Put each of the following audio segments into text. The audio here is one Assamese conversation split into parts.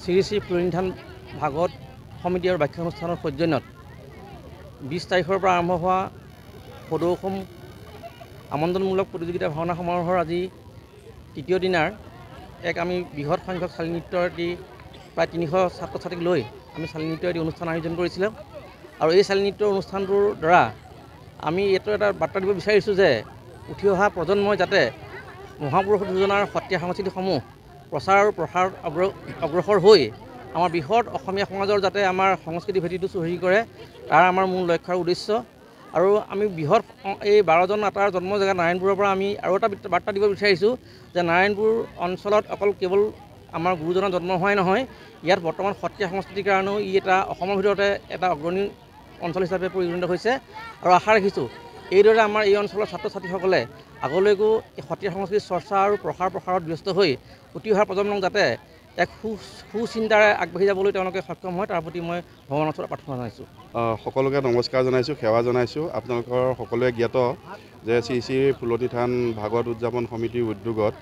শ্ৰী শ্ৰী পুৰণিধান ভাগৱত সমিতি আৰু বাখ্যা অনুষ্ঠানৰ সৌজন্যত 20 তাৰিখৰ পৰা আৰম্ভ হোৱা সদৌ অসম আমন্ত্ৰণমূলক প্ৰতিযোগিতা ভাওনা সমাৰোহৰ আজি তৃতীয় দিনাৰ আমি বৃহৎ সংখ্যক চালি নৃত্যৰ এটি প্ৰায় 300 ছাত্ৰ ছাত্ৰীক লৈ আমি চালি নৃত্যৰ এটি অনুষ্ঠান আয়োজন কৰিছিলোঁ আৰু এই চালি নৃত্যৰ অনুষ্ঠানটোৰ দ্বাৰা আমি এইটো এটা বাৰ্তা দিব বিচাৰিছোঁ যে উঠি অহা প্ৰজন্মই যাতে মহাপুৰুষ যোজনাৰ সত্ৰীয়া সংস্কৃতিসমূহ প্ৰচাৰ আৰু প্ৰসাৰ অগ্ৰসৰ হৈ আমাৰ বৃহৎ অসমীয়া সমাজৰ যাতে আমাৰ সংস্কৃতি ভেটিটো চহী কৰে তাৰ আমাৰ মূল লক্ষ্য আৰু উদ্দেশ্য আৰু আমি বৃহৎ এই 12জন আটাৰ জন্ম জেগা নাৰায়ণপুৰৰ পৰা আমি আৰু এটা বাৰ্তা দিব বিচাৰিছোঁ যে নাৰায়ণপুৰ অঞ্চলত অকল কেৱল আমাৰ গুৰুজনৰ জন্ম হোৱাই নহয় ইয়াত বৰ্তমান সত্ৰীয়া সংস্কৃতিৰ কাৰণেও ই এটা অসমৰ ভিতৰতে এটা অগ্ৰণী অঞ্চল হিচাপে পৰিগণিত হৈছে আৰু আশা ৰাখিছোঁ এইদৰে আমাৰ এই অঞ্চলৰ ছাত্ৰ ছাত্ৰীসকলে আগলৈকো এই সত্ৰীয়া সংস্কৃতিৰ চৰ্চা আৰু প্ৰসাৰত ব্যস্ত হৈ উঠি অহা প্ৰজন্মক যাতে এক সুচিন্তাৰে আগবাঢ়ি যাবলৈ তেওঁলোকে সক্ষম হয় তাৰ প্ৰতি মই ভগৱানৰ ওচৰত প্ৰাৰ্থনা জনাইছোঁ। সকলোকে নমস্কাৰ জনাইছোঁ, সেৱা জনাইছোঁ। আপোনালোকৰ সকলোৱে জ্ঞাত যে শ্ৰী শ্ৰী পুৰণিধান ভাগৱত উদযাপন সমিতিৰ উদ্যোগত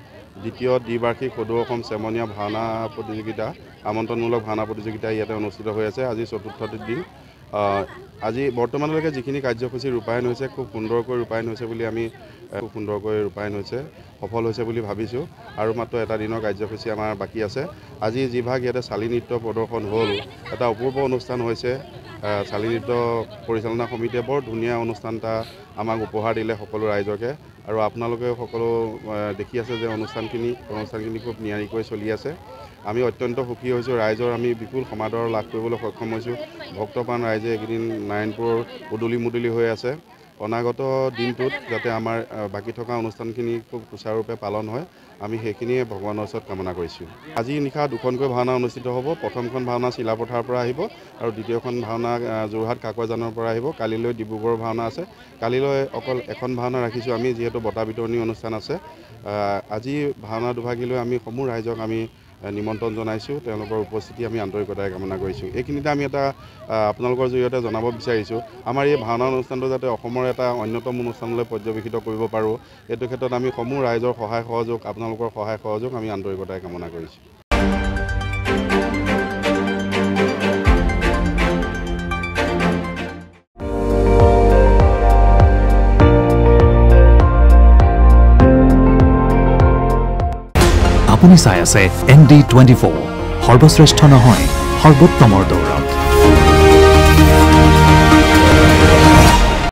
দ্বিতীয় দ্বিবাৰ্ষিক সদৌ অসম চেমনীয়া ভাওনা প্ৰতিযোগিতা আমন্ত্ৰণমূলক ভাওনা প্ৰতিযোগিতা ইয়াতে অনুষ্ঠিত হৈ আছে। আজি ৪ৰ্থ দিন। আজি বৰ্তমানলৈকে যিখিনি কাৰ্যসূচী ৰূপায়ণ হৈছে খুব সুন্দৰকৈ ৰূপায়ণ হৈছে বুলি আমি সফল হৈছে বুলি ভাবিছোঁ আৰু মাত্ৰ এটা দিনৰ কাৰ্যসূচী আমাৰ বাকী আছে। আজি যিভাগ ইয়াতে চালি নৃত্য প্ৰদৰ্শন হ'ল এটা অপূৰ্ব অনুষ্ঠান হৈছে। চালি নৃত্য পৰিচালনা সমিতিয়ে বৰ ধুনীয়া অনুষ্ঠান এটা আমাক উপহাৰ দিলে সকলো ৰাইজকে আৰু আপোনালোকে সকলো দেখি আছে যে অনুষ্ঠানখিনি খুব নিয়াৰিকৈ চলি আছে। আমি অত্যন্ত সুখী হৈছোঁ। ৰাইজৰ আমি বিপুল সমাদৰ লাভ কৰিবলৈ সক্ষম হৈছোঁ। ভক্তপ্ৰাণ ৰাইজে এইকেইদিন নাৰায়ণপুৰ উদুলি হৈ আছে। অনাগত দিনটোত যাতে আমাৰ বাকী থকা অনুষ্ঠানখিনি খুব সুচাৰুৰূপে পালন হয় আমি সেইখিনিয়ে ভগৱানৰ ওচৰত কামনা কৰিছোঁ। আজি নিশা দুখনকৈ ভাওনা অনুষ্ঠিত হ'ব। প্ৰথমখন ভাওনা চিলাপথাৰৰ পৰা আহিব আৰু দ্বিতীয়খন ভাওনা যোৰহাট কাকজানৰ পৰা আহিব। কালিলৈ ডিব্ৰুগড়ৰ ভাওনা আছে। কালিলৈ অকল এখন ভাওনা ৰাখিছোঁ আমি যিহেতু বঁটা বিতৰণী অনুষ্ঠান আছে। আজি ভাওনা দুভাগিলৈ আমি সমূহ ৰাইজক আমি নিমন্ত্ৰণ জনাইছোঁ। তেওঁলোকৰ উপস্থিতি আমি আন্তৰিকতাৰে কামনা কৰিছোঁ। এইখিনিতে আমি এটা আপোনালোকৰ জৰিয়তে জনাব বিচাৰিছোঁ আমাৰ এই ভাওনা অনুষ্ঠানটো যাতে অসমৰ এটা অন্যতম অনুষ্ঠানলৈ পৰ্যবেক্ষিত কৰিব পাৰোঁ এইটো ক্ষেত্ৰত আমি সমূহ ৰাইজৰ সহায় সহযোগ আপোনালোকৰ সহায় সহযোগ আমি আন্তৰিকতাৰে কামনা কৰিছোঁ। আপুনি চাই আছে ND24 সৰ্বশ্ৰেষ্ঠ নহয় সৰ্বোত্তমৰ দৌৰা।